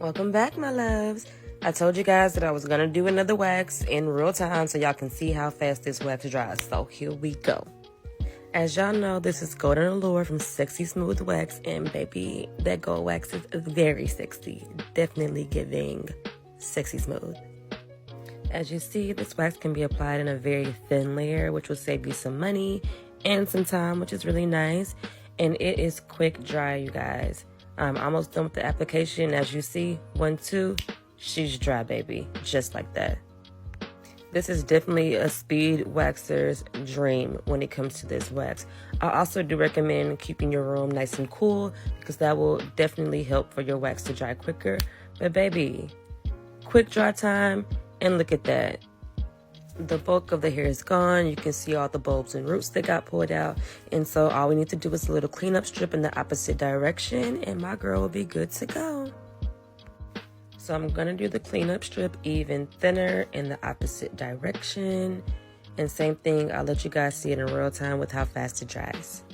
Welcome back, my loves. I told you guys that I was going to do another wax in real time so y'all can see how fast this wax dries. So here we go. As y'all know, this is Golden Allure from Sexy Smooth Wax. And baby, that gold wax is very sexy. Definitely giving sexy smooth. As you see, this wax can be applied in a very thin layer, which will save you some money and some time, which is really nice. And it is quick dry, you guys. I'm almost done with the application. As you see, 1, 2, she's dry, baby. Just like that. This is definitely a speed waxer's dream when it comes to this wax. I also do recommend keeping your room nice and cool because that will definitely help for your wax to dry quicker. But baby, quick dry time, and look at that. The bulk of the hair is gone. You can see all the bulbs and roots that got pulled out. And so all we need to do is a little cleanup strip in the opposite direction and my girl will be good to go. So I'm going to do the cleanup strip even thinner in the opposite direction. And same thing, I'll let you guys see it in real time with how fast it dries.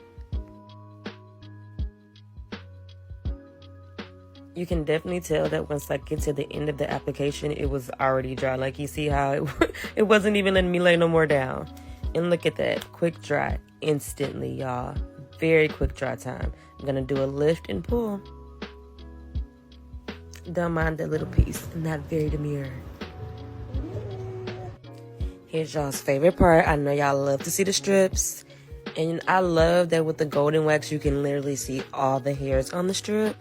You can definitely tell that once I get to the end of the application, it was already dry. Like you see how it wasn't even letting me lay no more down. And look at that, quick dry instantly, y'all. Very quick dry time. I'm gonna do a lift and pull. Don't mind that little piece, not very demure. Here's y'all's favorite part. I know y'all love to see the strips. And I love that with the golden wax, you can literally see all the hairs on the strip.